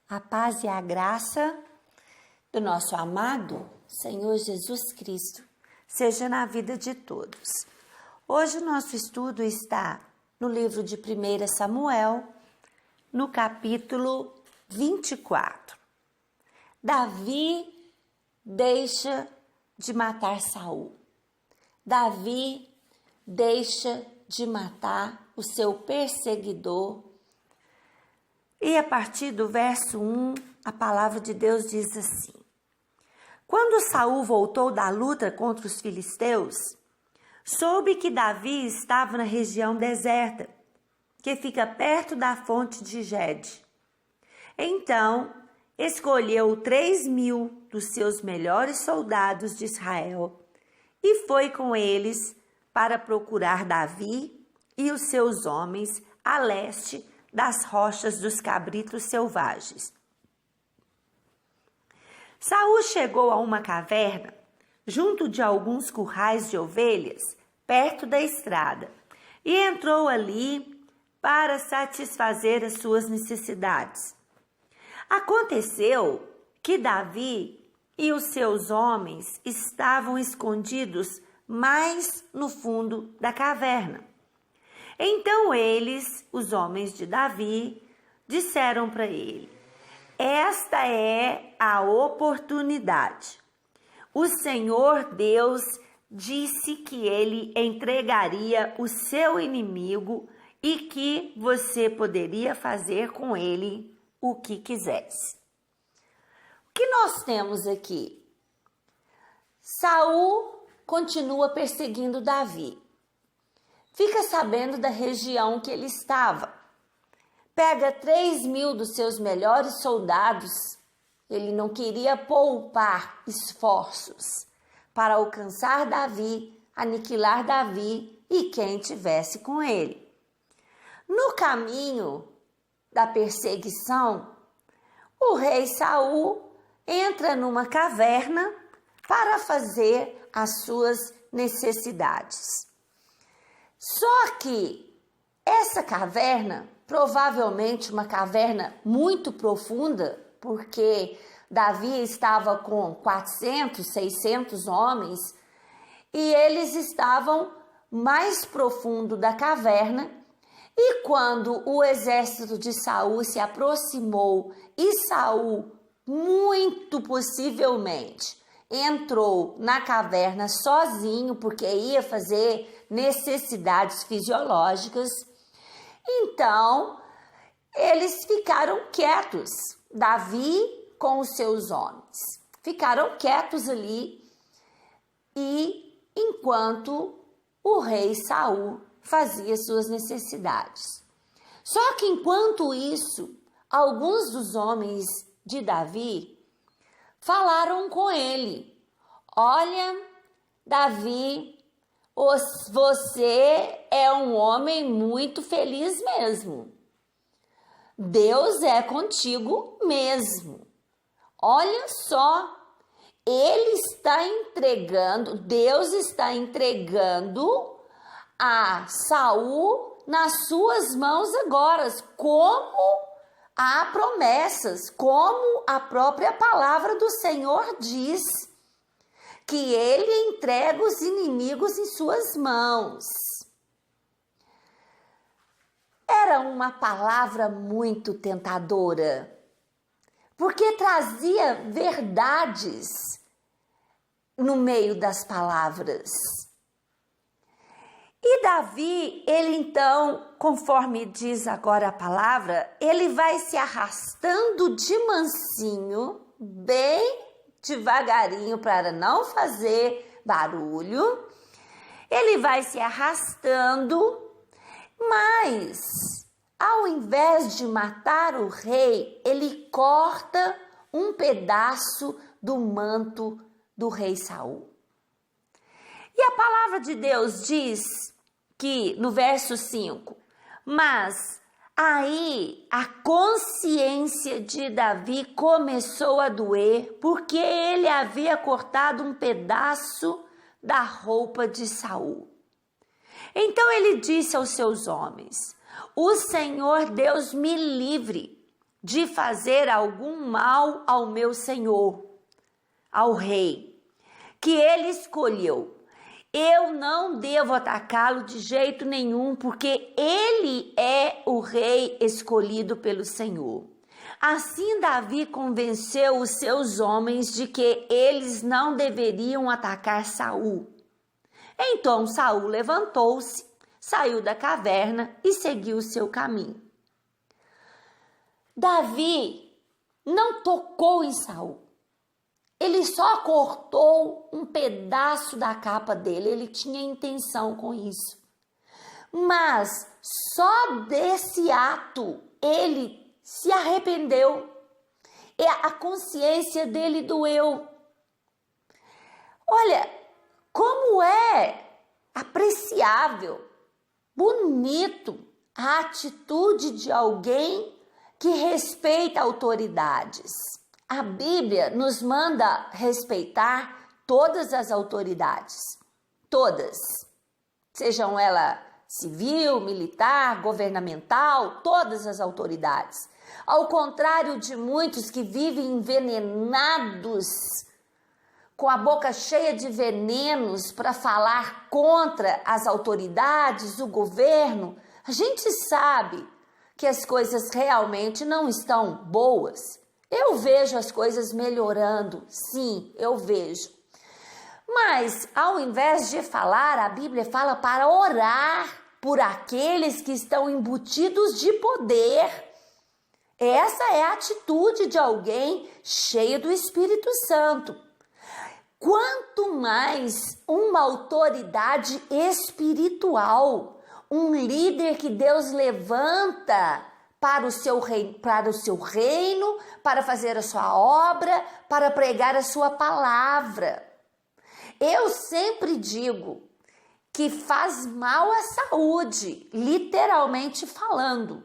A paz e a graça do nosso amado Senhor Jesus Cristo seja na vida de todos. Hoje o nosso estudo está no livro de 1 Samuel, no capítulo 24. Davi deixa de matar Saul. Davi deixa de matar o seu perseguidor. E a partir do verso 1, a palavra de Deus diz assim: Quando Saul voltou da luta contra os filisteus, soube que Davi estava na região deserta, que fica perto da fonte de Gede. Então, escolheu 3.000 dos seus melhores soldados de Israel e foi com eles para procurar Davi e os seus homens a leste das rochas dos cabritos selvagens. Saul chegou a uma caverna, junto de alguns currais de ovelhas, perto da estrada, e entrou ali para satisfazer as suas necessidades. Aconteceu que Davi e os seus homens estavam escondidos mais no fundo da caverna. Então eles, os homens de Davi, disseram para ele: Esta é a oportunidade. O Senhor Deus disse que ele entregaria o seu inimigo e que você poderia fazer com ele o que quisesse. O que nós temos aqui? Saul continua perseguindo Davi. Fica sabendo da região que ele estava. Pega 3.000 dos seus melhores soldados. Ele não queria poupar esforços para alcançar Davi, aniquilar Davi e quem tivesse com ele. No caminho da perseguição, o rei Saul entra numa caverna para fazer as suas necessidades. Só que essa caverna, provavelmente uma caverna muito profunda, porque Davi estava com 400, 600 homens, e eles estavam mais profundo da caverna, e quando o exército de Saul se aproximou e Saul, muito possivelmente, entrou na caverna sozinho, porque ia fazer necessidades fisiológicas, então eles ficaram quietos, Davi com os seus homens, ficaram quietos ali, e enquanto o rei Saul fazia suas necessidades. Só que enquanto isso, alguns dos homens de Davi falaram com ele: Olha, Davi, você é um homem muito feliz mesmo. Deus é contigo mesmo. Olha só, Deus está entregando a Saul nas suas mãos agora, como há promessas, como a própria palavra do Senhor diz, que ele entrega os inimigos em suas mãos. Era uma palavra muito tentadora, porque trazia verdades no meio das palavras. E Davi, ele então, conforme diz agora a palavra, ele vai se arrastando de mansinho, bem devagarinho para não fazer barulho. Ele vai se arrastando, mas ao invés de matar o rei, ele corta um pedaço do manto do rei Saul. E a palavra de Deus diz que, no verso 5, mas aí a consciência de Davi começou a doer, porque ele havia cortado um pedaço da roupa de Saul. Então ele disse aos seus homens: O Senhor Deus me livre, de fazer algum mal ao meu senhor, ao rei, que ele escolheu. Eu não devo atacá-lo de jeito nenhum, porque ele é o rei escolhido pelo Senhor. Assim Davi convenceu os seus homens de que eles não deveriam atacar Saul. Então Saul levantou-se, saiu da caverna e seguiu o seu caminho. Davi não tocou em Saul. Ele só cortou um pedaço da capa dele, ele tinha intenção com isso. Mas só desse ato ele se arrependeu. A consciência dele doeu. Olha, como é apreciável, bonito a atitude de alguém que respeita autoridades. A Bíblia nos manda respeitar todas as autoridades, todas, sejam elas civil, militar, governamental, todas as autoridades. Ao contrário de muitos que vivem envenenados, com a boca cheia de venenos para falar contra as autoridades, o governo, a gente sabe que as coisas realmente não estão boas. Eu vejo as coisas melhorando, sim, eu vejo. Mas, ao invés de falar, a Bíblia fala para orar por aqueles que estão embutidos de poder. Essa é a atitude de alguém cheio do Espírito Santo. Quanto mais uma autoridade espiritual, um líder que Deus levanta para o seu reino, para fazer a sua obra, para pregar a sua palavra. Eu sempre digo que faz mal à saúde, literalmente falando.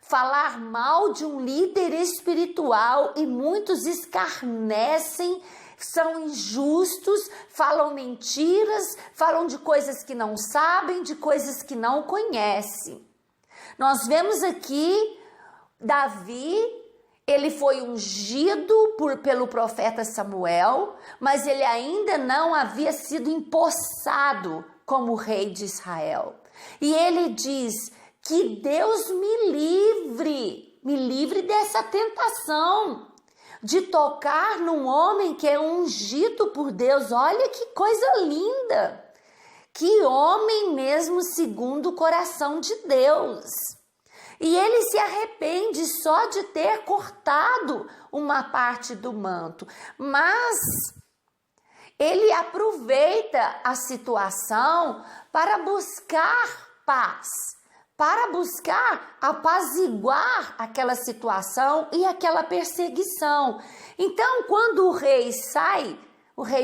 Falar mal de um líder espiritual, e muitos escarnecem, são injustos, falam mentiras, falam de coisas que não sabem, de coisas que não conhecem. Nós vemos aqui Davi, ele foi ungido pelo profeta Samuel, mas ele ainda não havia sido empossado como rei de Israel. E ele diz: que Deus me livre dessa tentação de tocar num homem que é ungido por Deus. Olha que coisa linda! Que homem mesmo segundo o coração de Deus. E ele se arrepende só de ter cortado uma parte do manto. Mas ele aproveita a situação para buscar paz, para buscar apaziguar aquela situação e aquela perseguição. Então, quando o rei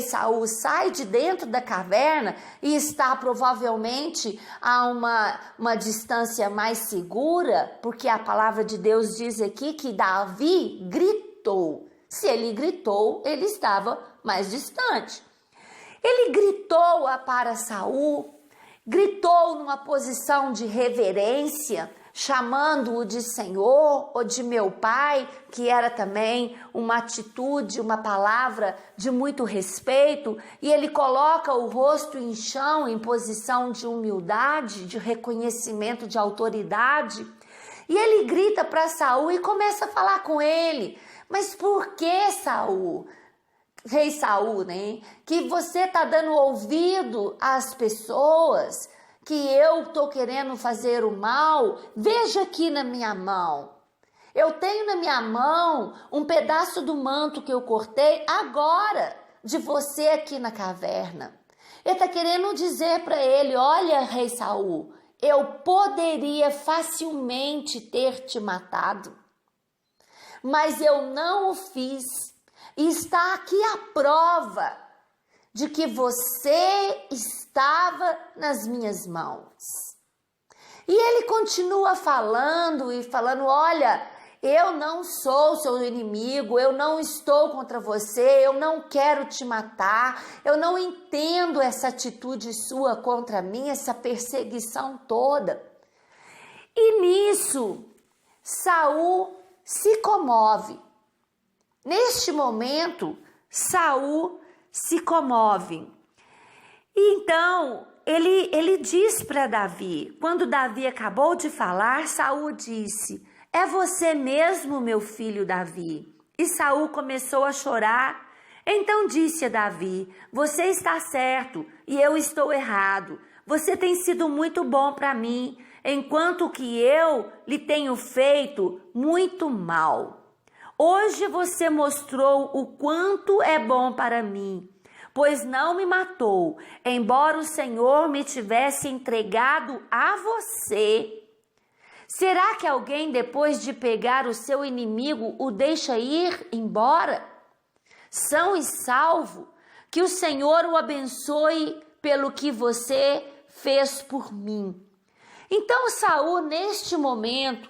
Saul sai de dentro da caverna e está provavelmente a uma distância mais segura, porque a palavra de Deus diz aqui que Davi gritou. Se ele gritou, ele estava mais distante. Ele gritou para Saul, gritou numa posição de reverência, chamando-o de Senhor ou de meu pai, que era também uma atitude, uma palavra de muito respeito, e ele coloca o rosto em chão em posição de humildade, de reconhecimento de autoridade, e ele grita para Saul e começa a falar com ele: mas por que, Saul? Rei Saul, né? Que você está dando ouvido às pessoas, que eu estou querendo fazer o mal? Veja aqui na minha mão. Eu tenho na minha mão um pedaço do manto que eu cortei agora de você aqui na caverna. Ele está querendo dizer para ele: olha, rei Saul, eu poderia facilmente ter te matado, mas eu não o fiz. E está aqui a prova de que você estava nas minhas mãos. E ele continua falando e falando: olha, eu não sou seu inimigo, eu não estou contra você, eu não quero te matar, eu não entendo essa atitude sua contra mim, essa perseguição toda. E nisso, Saul se comove. Neste momento, Saul se comove. E então, ele diz para Davi, quando Davi acabou de falar, Saul disse: é você mesmo, meu filho Davi. E Saul começou a chorar. Então disse a Davi: você está certo e eu estou errado. Você tem sido muito bom para mim, enquanto que eu lhe tenho feito muito mal. Hoje você mostrou o quanto é bom para mim, pois não me matou, embora o Senhor me tivesse entregado a você. Será que alguém, depois de pegar o seu inimigo, o deixa ir embora? São e salvo, que o Senhor o abençoe pelo que você fez por mim. Então Saul, neste momento,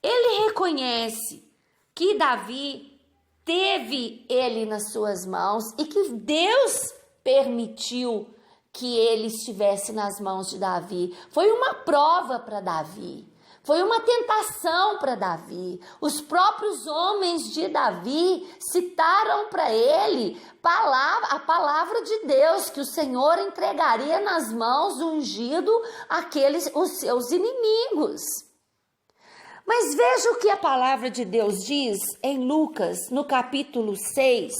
ele reconhece que Davi teve ele nas suas mãos e que Deus permitiu que ele estivesse nas mãos de Davi. Foi uma prova para Davi. Foi uma tentação para Davi. Os próprios homens de Davi citaram para ele a palavra de Deus, que o Senhor entregaria nas mãos do ungido os seus inimigos. Mas veja o que a palavra de Deus diz em Lucas, no capítulo 6,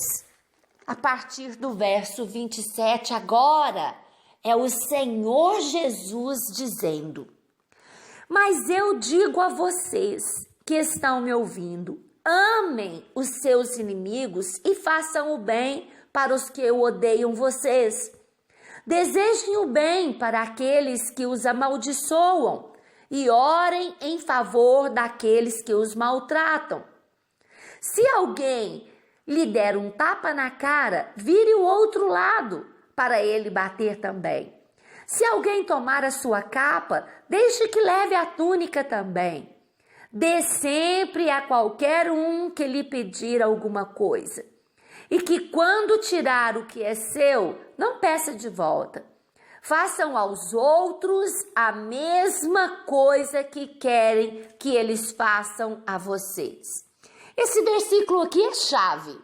a partir do verso 27. Agora é o Senhor Jesus dizendo: mas eu digo a vocês que estão me ouvindo, amem os seus inimigos e façam o bem para os que odeiam vocês. Desejem o bem para aqueles que os amaldiçoam e orem em favor daqueles que os maltratam. Se alguém lhe der um tapa na cara, vire o outro lado para ele bater também. Se alguém tomar a sua capa, deixe que leve a túnica também. Dê sempre a qualquer um que lhe pedir alguma coisa. E que quando tirar o que é seu, não peça de volta. Façam aos outros a mesma coisa que querem que eles façam a vocês. Esse versículo aqui é chave.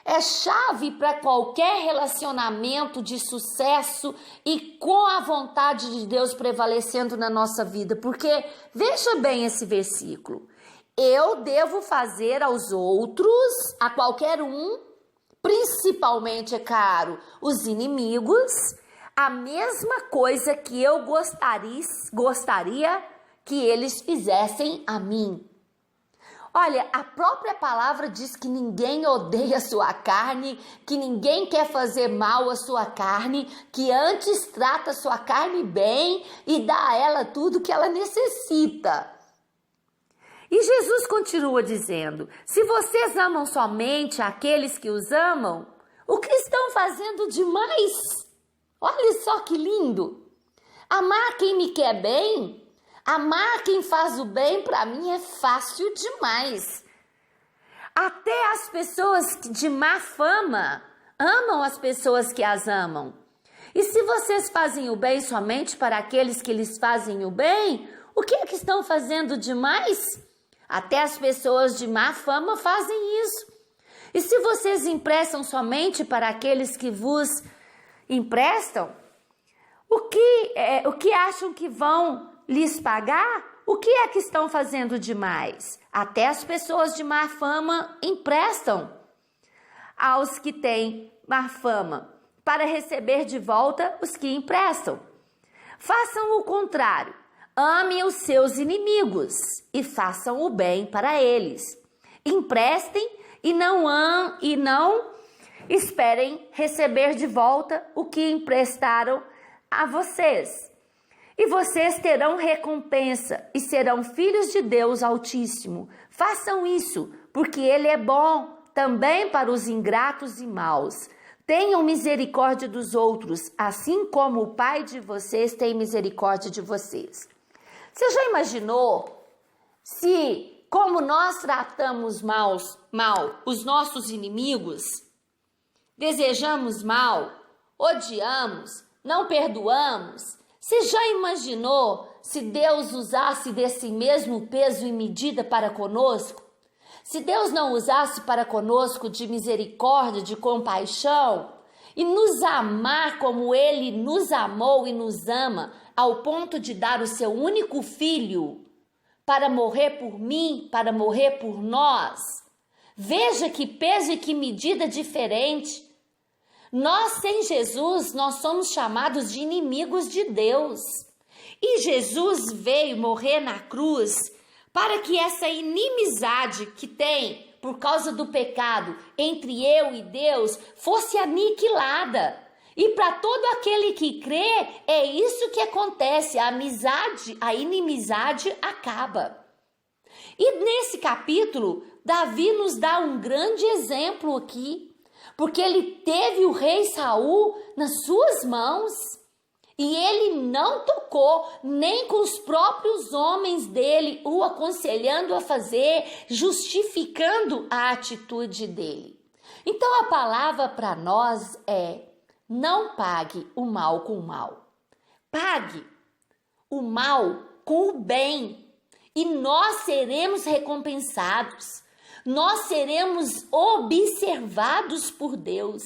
É chave para qualquer relacionamento de sucesso e com a vontade de Deus prevalecendo na nossa vida. Porque, veja bem esse versículo. Eu devo fazer aos outros, a qualquer um, principalmente, é claro, os inimigos, a mesma coisa que eu gostaria que eles fizessem a mim. Olha, a própria palavra diz que ninguém odeia a sua carne, que ninguém quer fazer mal à sua carne, que antes trata a sua carne bem e dá a ela tudo que ela necessita. E Jesus continua dizendo: se vocês amam somente aqueles que os amam, o que estão fazendo demais? Olha só que lindo! Amar quem me quer bem, amar quem faz o bem, para mim é fácil demais. Até as pessoas de má fama amam as pessoas que as amam. E se vocês fazem o bem somente para aqueles que lhes fazem o bem, o que é que estão fazendo demais? Até as pessoas de má fama fazem isso. E se vocês emprestam somente para aqueles que vos emprestam, o que acham que vão lhes pagar? O que é que estão fazendo demais? Até as pessoas de má fama emprestam aos que têm má fama, para receber de volta os que emprestam. Façam o contrário. Amem os seus inimigos e façam o bem para eles. Emprestem e não esperem receber de volta o que emprestaram a vocês. E vocês terão recompensa e serão filhos de Deus Altíssimo. Façam isso, porque Ele é bom também para os ingratos e maus. Tenham misericórdia dos outros, assim como o Pai de vocês tem misericórdia de vocês. Você já imaginou se, como nós tratamos mal os nossos inimigos, desejamos mal, odiamos, não perdoamos? Você já imaginou se Deus usasse desse mesmo peso e medida para conosco? Se Deus não usasse para conosco de misericórdia, de compaixão, e nos amar como Ele nos amou e nos ama, ao ponto de dar o seu único filho para morrer por mim, para morrer por nós, veja que peso e que medida diferente. Nós, sem Jesus, nós somos chamados de inimigos de Deus. E Jesus veio morrer na cruz para que essa inimizade que tem por causa do pecado entre eu e Deus fosse aniquilada. E para todo aquele que crê, é isso que acontece, a amizade, a inimizade acaba. E nesse capítulo, Davi nos dá um grande exemplo aqui, porque ele teve o rei Saul nas suas mãos e ele não tocou nem com os próprios homens dele, o aconselhando a fazer, justificando a atitude dele. Então a palavra para nós é: não pague o mal com o mal. Pague o mal com o bem e nós seremos recompensados. Nós seremos observados por Deus.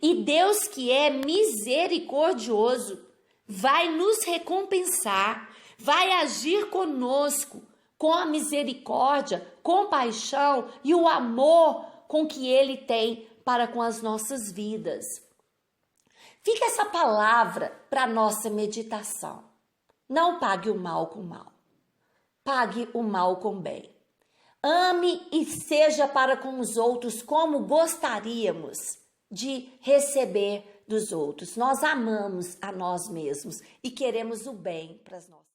E Deus, que é misericordioso, vai nos recompensar, vai agir conosco com a misericórdia, compaixão e o amor com que Ele tem para com as nossas vidas. Fica essa palavra para a nossa meditação. Não pague o mal com o mal. Pague o mal com o bem. Ame e seja para com os outros como gostaríamos de receber dos outros. Nós amamos a nós mesmos e queremos o bem para as nossas.